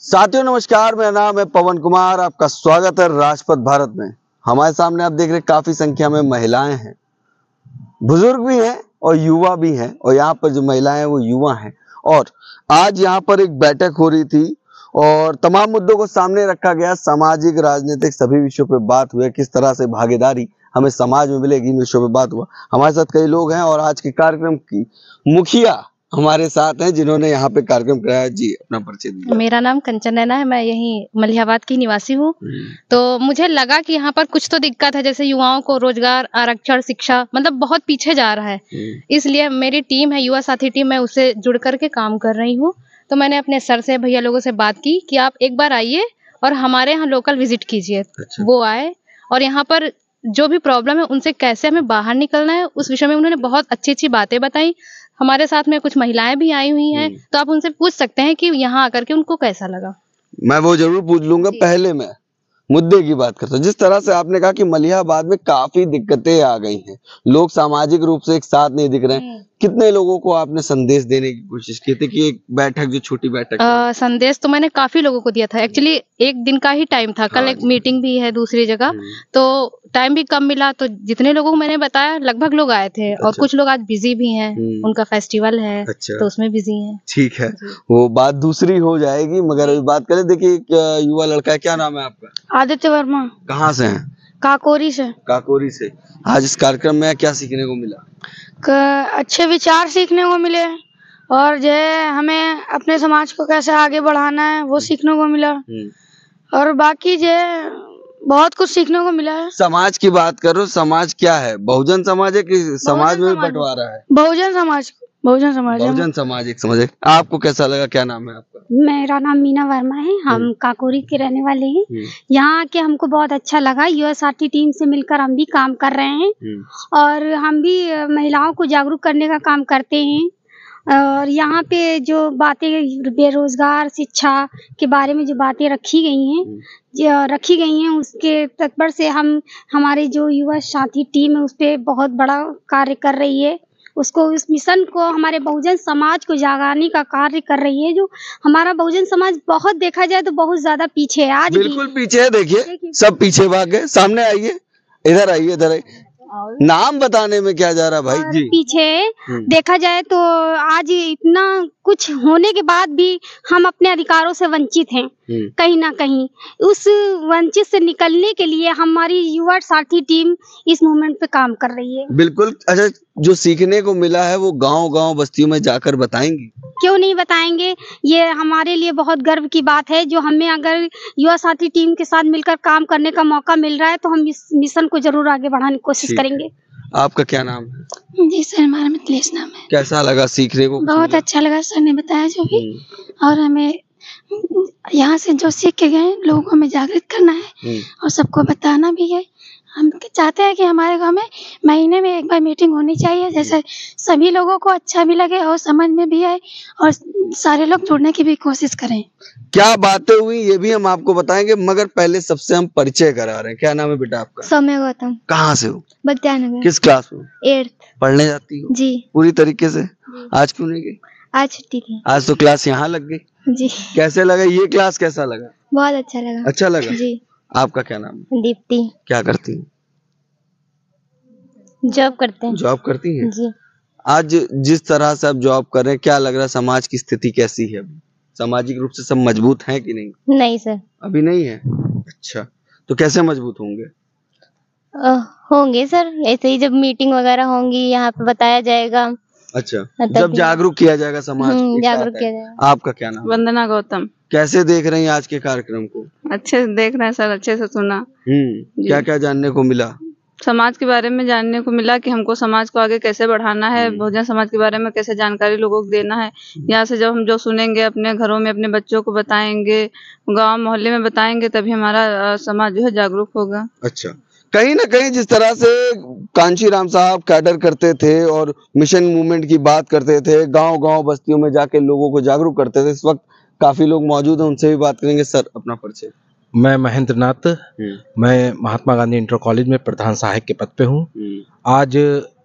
साथियों नमस्कार, मेरा नाम है पवन कुमार। आपका स्वागत है राजपथ भारत में। हमारे सामने आप देख रहे काफी संख्या में महिलाएं हैं, बुजुर्ग भी हैं और युवा भी हैं। और यहाँ पर जो महिलाएं हैं वो युवा हैं। और आज यहाँ पर एक बैठक हो रही थी और तमाम मुद्दों को सामने रखा गया। सामाजिक, राजनीतिक सभी विषयों पे बात हुई। किस तरह से भागीदारी हमें समाज में मिलेगी, इन विषयों पे बात हुआ। हमारे साथ कई लोग हैं और आज के कार्यक्रम की मुखिया हमारे साथ हैं जिन्होंने यहाँ पे कार्यक्रम कराया। जी, अपना परिचय दीजिए। मेरा नाम कंचन नैना है, मैं यहीं मलिहाबाद की निवासी हूँ। तो मुझे लगा कि यहाँ पर कुछ तो दिक्कत है, जैसे युवाओं को रोजगार, आरक्षण, शिक्षा मतलब बहुत पीछे जा रहा है। इसलिए मेरी टीम है, युवा साथी टीम, मैं उससे जुड़ करके काम कर रही हूँ। तो मैंने अपने सर से, भैया लोगों से बात की कि आप एक बार आइए और हमारे यहाँ लोकल विजिट कीजिए। अच्छा। वो आए और यहाँ पर जो भी प्रॉब्लम है उनसे कैसे हमें बाहर निकलना है उस विषय में उन्होंने बहुत अच्छी अच्छी बातें बताई। हमारे साथ में कुछ महिलाएं भी आई हुई हैं, तो आप उनसे पूछ सकते हैं कि यहाँ आकर के उनको कैसा लगा। मैं वो जरूर पूछ लूंगा। पहले मैं मुद्दे की बात करता हूँ। जिस तरह से आपने कहा कि मलिहाबाद में काफी दिक्कतें आ गई हैं, लोग सामाजिक रूप से एक साथ नहीं दिख रहे हैं, कितने लोगों को आपने संदेश देने की कोशिश की थी कि एक बैठक, जो छोटी बैठक संदेश तो मैंने काफी लोगों को दिया था। एक्चुअली एक दिन का ही टाइम था, कल एक मीटिंग भी है दूसरी जगह, तो टाइम भी कम मिला। तो जितने लोगों को मैंने बताया लगभग लोग आए थे। और कुछ लोग आज बिजी भी हैं, उनका फेस्टिवल है। तो उसमें बिजी हैं। ठीक है, वो बात दूसरी हो जाएगी, मगर अभी बात करें। देखिए, एक युवा लड़का है, क्या नाम है आपका? आदित्य वर्मा। कहाँ से हैं? काकोरी से। काकोरी से। आज इस कार्यक्रम में क्या सीखने को मिला? अच्छे विचार सीखने को मिले और जो है हमें अपने समाज को कैसे आगे बढ़ाना है वो सीखने को मिला। और बाकी जो है बहुत कुछ सीखने को मिला है। समाज की बात करो, समाज क्या है? बहुजन समाज है कि समाज में बंटवारा है? बहुजन समाज। बहुजन समाज। बहुजन समाज एक समाज है। आपको कैसा लगा? क्या नाम है आपका? मेरा नाम मीना वर्मा है, हम काकोरी के रहने वाले हैं। यहाँ आके हमको बहुत अच्छा लगा। युवा साथी टीम से मिलकर हम भी काम कर रहे हैं और हम भी महिलाओं को जागरूक करने का काम करते हैं। और यहाँ पे जो बातें बेरोजगार, शिक्षा के बारे में जो बातें रखी गई हैं उसके तत्पर से हम, हमारी जो युवा साथी टीम है उस पे बहुत बड़ा कार्य कर रही है। उसको, उस मिशन को, हमारे बहुजन समाज को जगाने का कार्य कर रही है। जो हमारा बहुजन समाज बहुत देखा जाए तो बहुत ज्यादा पीछे है। आज बिल्कुल पीछे है। देखिए सब पीछे भाग गए। सामने आइए, इधर आइए, इधर आइए। नाम बताने में क्या जा रहा भाई जी? पीछे देखा जाए तो आज इतना कुछ होने के बाद भी हम अपने अधिकारों से वंचित हैं। कहीं ना कहीं उस वंचित से निकलने के लिए हमारी युवा साथी टीम इस मूवमेंट पे काम कर रही है। बिल्कुल। अच्छा, जो सीखने को मिला है वो गांव-गांव, बस्तियों में जाकर बताएंगी? क्यों नहीं बताएंगे। ये हमारे लिए बहुत गर्व की बात है। जो हमें अगर युवा साथी टीम के साथ मिलकर काम करने का मौका मिल रहा है तो हम इस मिशन को जरूर आगे बढ़ाने की कोशिश करेंगे। आपका क्या नाम है? जी सर, हमारा मिथिलेश नाम है। कैसा लगा सीखने को? बहुत अच्छा लगा, सर ने बताया जो भी। और हमें यहाँ से जो सीख के गए लोगों को हमें जागृत करना है और सबको बताना भी है। हम चाहते हैं कि हमारे गांव में महीने में एक बार मीटिंग होनी चाहिए, जैसे सभी लोगों को अच्छा भी लगे और समझ में भी आए और सारे लोग जुड़ने की भी कोशिश करें। क्या बातें हुई ये भी हम आपको बताएंगे, मगर पहले सबसे हम परिचय करा रहे हैं। क्या नाम है बेटा आपका? सौम्य गौतम। कहाँ से हो? बत्यानगर। किस क्लास में? 8th। पढ़ने जाती हो? जी। पूरी तरीके से? आज क्यों नहीं गई? आज छुट्टी थी। आज तो क्लास यहाँ लग गई। जी। कैसे लगा ये क्लास? कैसा लगा? बहुत अच्छा लगा। अच्छा लगा जी। आपका क्या नाम है? दीप्ति। क्या करती हैं? जॉब करते हैं। जॉब करती हैं? जी। आज जिस तरह से आप जॉब कर रहे हैं, क्या लग रहा है समाज की स्थिति कैसी है? सामाजिक रूप से सब मजबूत हैं कि नहीं? नहीं सर, अभी नहीं है। अच्छा, तो कैसे मजबूत होंगे? होंगे सर, ऐसे ही जब मीटिंग वगैरह होंगी यहाँ पे बताया जाएगा। अच्छा, जब जागरूक किया जाएगा समाज, जागरूक किया जाएगा। आपका क्या नाम? वंदना गौतम। कैसे देख रहे हैं आज के कार्यक्रम को? अच्छे से देख रहे हैं सर, अच्छे से सुना। क्या क्या जानने को मिला? समाज के बारे में जानने को मिला कि हमको समाज को आगे कैसे बढ़ाना है, बहुजन समाज के बारे में कैसे जानकारी लोगों को देना है। यहाँ से जब हम जो सुनेंगे अपने घरों में अपने बच्चों को बताएंगे, गांव मोहल्ले में बताएंगे, तभी हमारा समाज जो है जागरूक होगा। अच्छा, कहीं ना कहीं जिस तरह से कांची राम साहब कैडर करते थे और मिशन मूवमेंट की बात करते थे, गांव गांव बस्तियों में जाके लोगों को जागरूक करते थे, इस वक्त काफी लोग मौजूद हैं, उनसे भी बात करेंगे। सर अपना परिचय। मैं महेंद्र नाथ, मैं महात्मा गांधी इंटर कॉलेज में प्रधान सहायक के पद पे हूँ। आज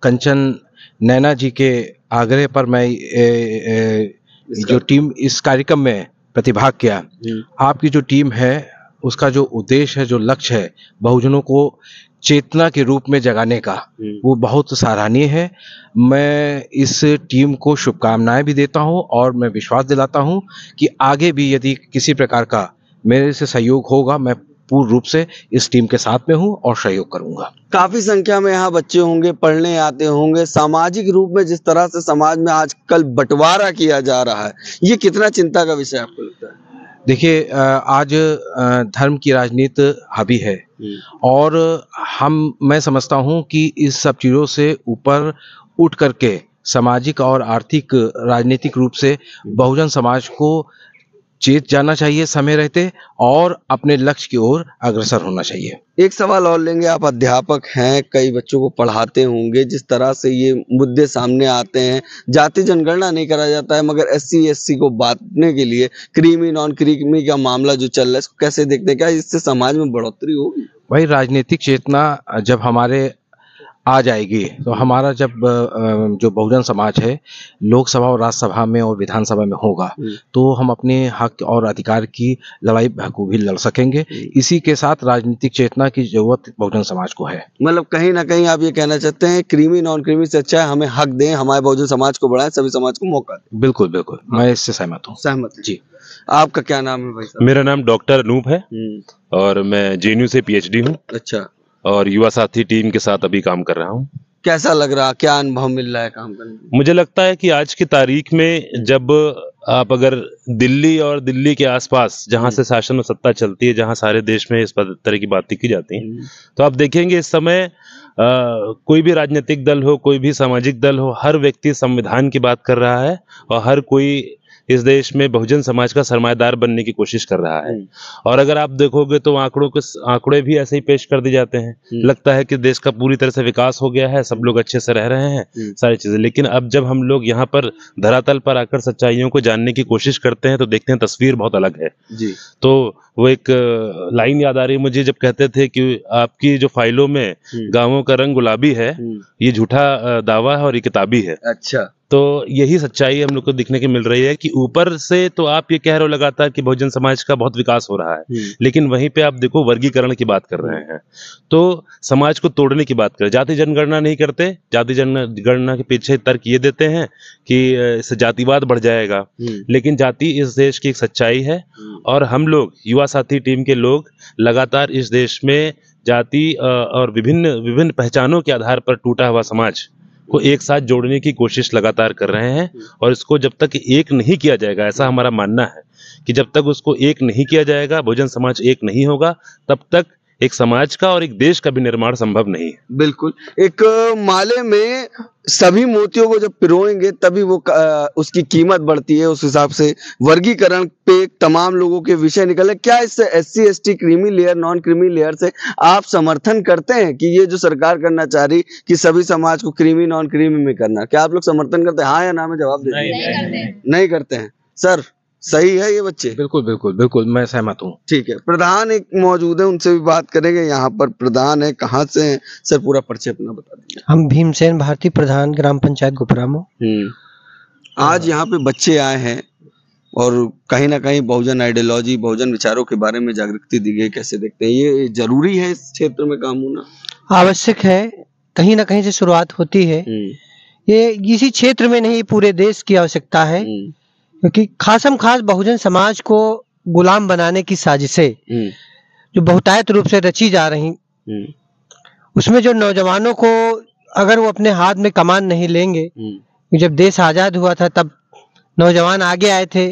कंचन नैना जी के आग्रह पर मैं जो टीम इस कार्यक्रम में प्रतिभाग किया। आपकी जो टीम है उसका जो उद्देश्य है, जो लक्ष्य है बहुजनों को चेतना के रूप में जगाने का, वो बहुत सराहनीय है। मैं इस टीम को शुभकामनाएं भी देता हूं और मैं विश्वास दिलाता हूं कि आगे भी यदि किसी प्रकार का मेरे से सहयोग होगा, मैं पूर्ण रूप से इस टीम के साथ में हूं और सहयोग करूंगा। काफी संख्या में यहाँ बच्चे होंगे, पढ़ने आते होंगे। सामाजिक रूप में जिस तरह से समाज में आजकल बंटवारा किया जा रहा है, ये कितना चिंता का विषय आपको लगता है? देखिए, आज धर्म की राजनीति हावी है और मैं समझता हूं कि इस सब चीज़ों से ऊपर उठ करके सामाजिक और आर्थिक राजनीतिक रूप से बहुजन समाज को चेत जाना चाहिए समय रहते और अपने लक्ष्य की ओर अग्रसर होना चाहिए। एक सवाल और लेंगे, आप अध्यापक हैं, कई बच्चों को पढ़ाते होंगे। जिस तरह से ये मुद्दे सामने आते हैं, जाति जनगणना नहीं करा जाता है मगर SC SC को बांटने के लिए क्रीमी नॉन क्रीमी का मामला जो चल रहा है, इसको कैसे देखते हैं? क्या इससे समाज में बढ़ोतरी होगी? भाई, राजनीतिक चेतना जब हमारे आ जाएगी तो हमारा जब जो बहुजन समाज है लोकसभा और राज्यसभा में और विधानसभा में होगा तो हम अपने हक और अधिकार की लड़ाई भी लड़ सकेंगे। इसी के साथ राजनीतिक चेतना की जरूरत बहुजन समाज को है। मतलब कहीं ना कहीं आप ये कहना चाहते हैं क्रीमी नॉन क्रीमी से अच्छा है हमें हक दें, हमारे बहुजन समाज को बढ़ाएं, सभी समाज को मौका दें। बिल्कुल बिल्कुल, मैं इससे सहमत हूँ। सहमत जी। आपका क्या नाम है भाई साहब? मेरा नाम डॉक्टर अनूप है और मैं JNU से PhD हूँ अच्छा। और युवा साथी टीम के साथ अभी काम कर रहा हूँ। कैसा लग रहा, क्या अनुभव मिल रहा है काम करने में? मुझे लगता है कि आज की तारीख में जब आप अगर दिल्ली और दिल्ली के आसपास जहाँ से शासन और सत्ता चलती है, जहाँ सारे देश में इस तरह की बातें की जाती हैं, तो आप देखेंगे इस समय कोई भी राजनीतिक दल हो, कोई भी सामाजिक दल हो, हर व्यक्ति संविधान की बात कर रहा है और हर कोई इस देश में बहुजन समाज का सरमाएदार बनने की कोशिश कर रहा है। और अगर आप देखोगे तो आंकड़े भी ऐसे ही पेश कर दिए जाते हैं। लगता है कि देश का पूरी तरह से विकास हो गया है, सब लोग अच्छे से रह रहे हैं, सारी चीजें। लेकिन अब जब हम लोग यहाँ पर धरातल पर आकर सच्चाइयों को जानने की कोशिश करते हैं तो देखते हैं तस्वीर बहुत अलग है जी। तो वो एक लाइन याद आ रही है मुझे, जब कहते थे कि आपकी जो फाइलों में गांवों का रंग गुलाबी है, ये झूठा दावा है और ये किताबी है। अच्छा। तो यही सच्चाई हम लोग को दिखने की मिल रही है कि ऊपर से तो आप ये कह रहे हो लगातार कि बहुजन समाज का बहुत विकास हो रहा है, लेकिन वहीं पे आप देखो वर्गीकरण की बात कर रहे हैं, तो समाज को तोड़ने की बात कर, जाति जनगणना नहीं करते। जाति जनगणना के पीछे तर्क ये देते हैं कि इससे जातिवाद बढ़ जाएगा, लेकिन जाति इस देश की एक सच्चाई है और हम लोग युवा साथी टीम के लोग लगातार इस देश में जाति और विभिन्न पहचानों के आधार पर टूटा हुआ समाज को एक साथ जोड़ने की कोशिश लगातार कर रहे हैं। और इसको जब तक एक नहीं किया जाएगा, ऐसा हमारा मानना है कि जब तक उसको एक नहीं किया जाएगा, बहुजन समाज एक नहीं होगा, तब तक एक समाज का और एक देश का भी निर्माण संभव नहीं है। बिल्कुल। एक माले में सभी मोतियों को जब पिरोएंगे तभी वो उसकी कीमत बढ़ती है। उस हिसाब से वर्गीकरण पे तमाम लोगों के विषय निकले। क्या इससे SC ST creamy layer non creamy layer से आप समर्थन करते हैं कि ये जो सरकार करना चाह रही कि सभी समाज को क्रीमी नॉन क्रीमी में करना, क्या आप लोग समर्थन करते हैं? हाँ या ना में जवाब दे। नहीं करते हैं सर, सही है ये बच्चे? बिल्कुल बिल्कुल बिल्कुल, मैं सहमत हूँ। ठीक है। प्रधान एक मौजूद है, उनसे भी बात करेंगे। यहाँ पर प्रधान है, कहाँ से हैं सर? पूरा परिचय अपना बता दीजिए। हम भीमसेन भारती, प्रधान ग्राम पंचायत गोपरामो। आज यहाँ पे बच्चे आए हैं और कहीं ना कहीं बहुजन आइडियोलॉजी, बहुजन विचारों के बारे में जागृति दी गई। कैसे देखते हैं, ये जरूरी है इस क्षेत्र में काम होना? आवश्यक है, कहीं ना कहीं से शुरुआत होती है। ये इसी क्षेत्र में नहीं, पूरे देश की आवश्यकता है, क्योंकि खासम खास बहुजन समाज को गुलाम बनाने की साजिशें जो बहुतायत रूप से रची जा रही, उसमें जो नौजवानों को अगर वो अपने हाथ में कमान नहीं लेंगे, जब देश आजाद हुआ था तब नौजवान आगे आए थे,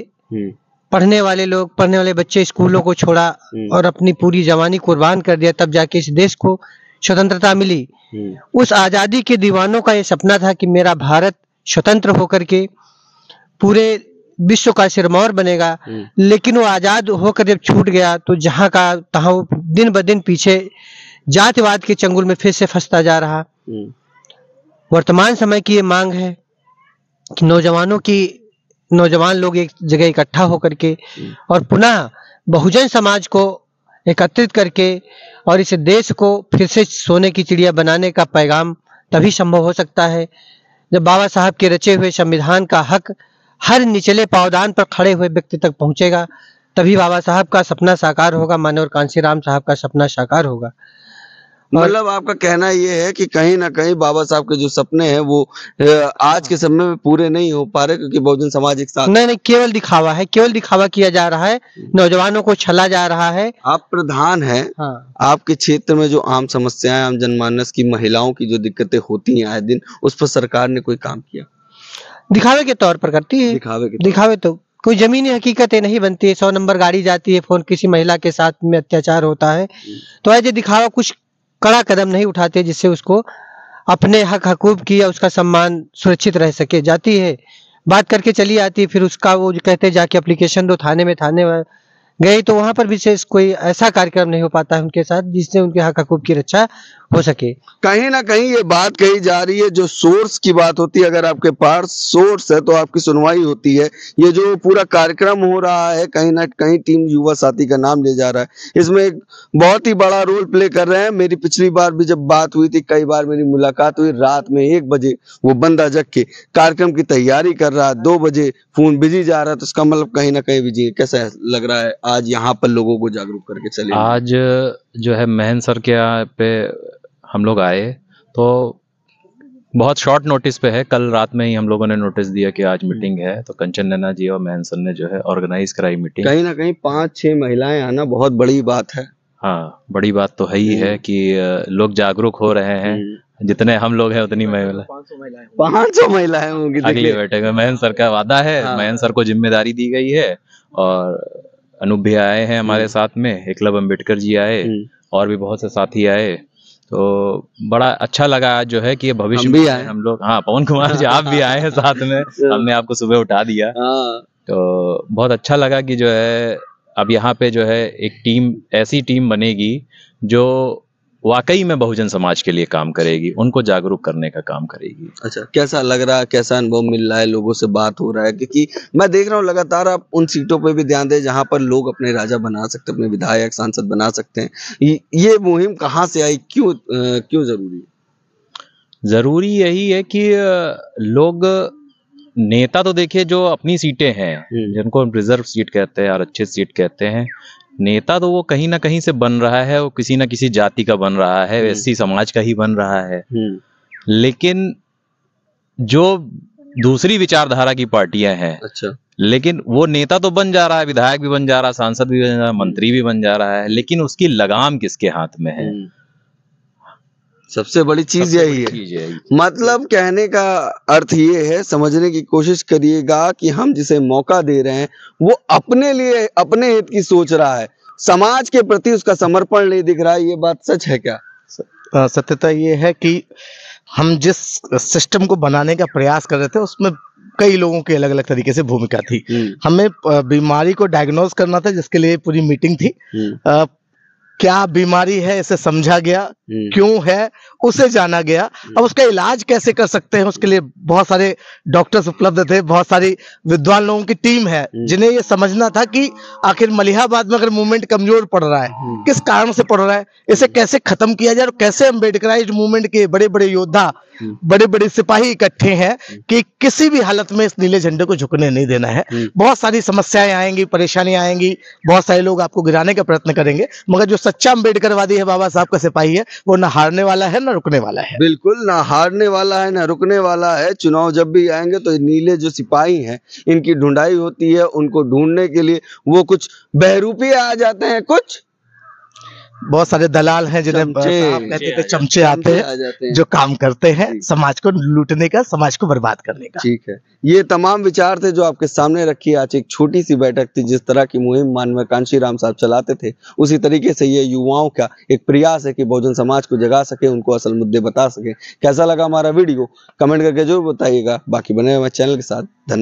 पढ़ने वाले लोग, पढ़ने वाले बच्चे स्कूलों को छोड़ा और अपनी पूरी जवानी कुर्बान कर दिया, तब जाके इस देश को स्वतंत्रता मिली। उस आजादी के दीवानों का ये सपना था कि मेरा भारत स्वतंत्र होकर के पूरे विश्व का सिरमौर बनेगा, लेकिन वो आजाद होकर जब छूट गया तो जहां का तहां दिन ब दिन पीछे जातिवाद के चंगुल में फिर से फंसता जा रहा। वर्तमान समय की ये मांग है कि नौजवान लोग एक जगह इकट्ठा होकर के और पुनः बहुजन समाज को एकत्रित करके और इस देश को फिर से सोने की चिड़िया बनाने का पैगाम तभी संभव हो सकता है जब बाबा साहब के रचे हुए संविधान का हक हर निचले पावदान पर खड़े हुए व्यक्ति तक पहुंचेगा, तभी बाबा साहब का सपना साकार होगा, माननीय कांशीराम साहब का सपना साकार होगा। मतलब आपका कहना ये है कि कहीं ना कहीं बाबा साहब के जो सपने हैं वो आज के समय में पूरे नहीं हो पा रहे, क्योंकि बहुजन समाज एक साथ नहीं, केवल दिखावा है, केवल दिखावा किया जा रहा है, नौजवानों को छला जा रहा है। आप प्रधान हैं, हाँ। आपके क्षेत्र में जो आम समस्याएं, आम जनमानस की, महिलाओं की जो दिक्कतें होती हैं आए दिन, उस पर सरकार ने कोई काम किया? दिखावे के तौर पर करती है, दिखावे तो कोई जमीनी हकीकतें नहीं बनती है। 100 नंबर गाड़ी जाती है, फोन किसी महिला के साथ में अत्याचार होता है तो ऐसे दिखावा कुछ कड़ा कदम नहीं उठाते जिससे उसको अपने हक हकूक की या उसका सम्मान सुरक्षित रह सके। जाती है, बात करके चली आती है, फिर उसका वो जो कहते हैं जाके एप्लीकेशन दो थाने में, थाने गई तो वहां पर विशेष कोई ऐसा कार्यक्रम नहीं हो पाता है उनके साथ जिससे उनके हक हकूक की रक्षा हो सके। कहीं ना कहीं ये बात कही जा रही है, जो सोर्स की बात होती है, अगर आपके पास सोर्स है तो आपकी सुनवाई होती है। ये जो पूरा कार्यक्रम हो रहा है, कहीं ना कहीं टीम युवा साथी का नाम लिया जा रहा है, इसमें एक बहुत ही बड़ा रोल प्ले कर रहे हैं। मेरी पिछली बार भी जब बात हुई थी, कई बार मेरी मुलाकात हुई, रात में 1 बजे वो बंदा जग के कार्यक्रम की तैयारी कर रहा है, 2 बजे फोन बिजी जा रहा है, तो इसका मतलब कहीं ना कहीं बिजी। कैसा लग रहा है आज यहाँ पर लोगों को जागरूक करके चले? आज जो है महन सर के यहाँ पे हम लोग आए तो बहुत शॉर्ट नोटिस पे है, कल रात में ही हम लोगों ने नोटिस दिया कि आज मीटिंग है, तो कंचन नैना जी और महन सर ने जो है ऑर्गेनाइज कराई मीटिंग। कहीं ना कहीं 5-6 महिलाएं आना बहुत बड़ी बात है। हाँ, बड़ी बात तो है ही है कि लोग जागरूक हो रहे हैं। जितने हम लोग हैं उतनी महिला 500 महिलाएं होंगी अगली बैठक में। महन सर का वादा है, महन सर को जिम्मेदारी दी गई है और अनूप भी आए हैं हमारे साथ में, एकलव अम्बेडकर जी आए और भी बहुत से साथी आए, तो बड़ा अच्छा लगा आज जो है कि ये भविष्य में हम लोग, हाँ पवन कुमार जी आप भी आए हैं साथ में, हमने आपको सुबह उठा दिया, तो बहुत अच्छा लगा कि जो है अब यहाँ पे जो है एक टीम, ऐसी टीम बनेगी जो वाकई में बहुजन समाज के लिए काम करेगी, उनको जागरूक करने का काम करेगी। अच्छा, कैसा लग रहा है, कैसा अनुभव मिल रहा है, लोगों से बात हो रहा है? क्योंकि मैं देख रहा हूँ लगातार आप उन सीटों पे भी ध्यान दें जहां पर लोग अपने राजा बना सकते हैं, अपने विधायक सांसद बना सकते हैं। ये मुहिम कहाँ से आई, क्यों जरूरी है? जरूरी यही है कि लोग, नेता तो देखिए जो अपनी सीटें हैं जिनको रिजर्व सीट कहते हैं, आरक्षित सीट कहते हैं, नेता तो वो कहीं ना कहीं से बन रहा है, वो किसी ना किसी जाति का बन रहा है, एससी समाज का ही बन रहा है। लेकिन जो दूसरी विचारधारा की पार्टियां हैं, अच्छा, लेकिन वो नेता तो बन जा रहा है, विधायक भी बन जा रहा है, सांसद भी बन जा रहा है, मंत्री भी बन जा रहा है, लेकिन उसकी लगाम किसके हाथ में है? सबसे बड़ी चीज यही है। मतलब कहने का अर्थ ये है, समझने की कोशिश करिएगा कि हम जिसे मौका दे रहे हैं वो अपने लिए, अपने हित की सोच रहा है, समाज के प्रति उसका समर्पण नहीं दिख रहा है। ये बात सच है क्या? सत्यता ये है कि हम जिस सिस्टम को बनाने का प्रयास कर रहे थे उसमें कई लोगों की अलग अलग तरीके से भूमिका थी। हमें बीमारी को डायग्नोज करना था, जिसके लिए पूरी मीटिंग थी। क्या बीमारी है इसे समझा गया, क्यों है उसे जाना गया, अब उसका इलाज कैसे कर सकते हैं उसके लिए बहुत सारे डॉक्टर्स उपलब्ध थे, बहुत सारी विद्वान लोगों की टीम है जिन्हें ये समझना था कि आखिर मलिहाबाद में अगर मूवमेंट कमजोर पड़ रहा है, किस कारण से पड़ रहा है, इसे कैसे खत्म किया जाए और कैसे अम्बेडकराइज्ड मूवमेंट के बड़े बड़े योद्धा, बड़े बड़े सिपाही इकट्ठे हैं कि किसी भी हालत में इस नीले झंडे को झुकने नहीं देना है। बहुत सारी समस्याएं आएंगी, परेशानियां आएंगी, बहुत सारे लोग आपको गिराने का प्रयत्न करेंगे, मगर जो सच्चा अम्बेडकरवादी है, बाबा साहब का सिपाही है, वो ना हारने वाला है ना रुकने वाला है। बिल्कुल, ना हारने वाला है ना रुकने वाला है। चुनाव जब भी आएंगे तो नीले जो सिपाही हैं इनकी ढूंढाई होती है, उनको ढूंढने के लिए वो कुछ बहरूपी आ जाते हैं, कुछ बहुत सारे दलाल हैं जिन्हें कहते थे चमचे आते हैं, जो काम करते हैं समाज को लूटने का, समाज को बर्बाद करने का। ठीक है, ये तमाम विचार थे जो आपके सामने रखी। आज एक छोटी सी बैठक थी। जिस तरह की मुहिम माननीय कांशीराम साहब चलाते थे, उसी तरीके से ये युवाओं का एक प्रयास है कि बहुजन समाज को जगा सके, उनको असल मुद्दे बता सके। कैसा लगा हमारा वीडियो कमेंट करके जरूर बताइएगा। बाकी बने हुए चैनल के साथ धन्यवाद।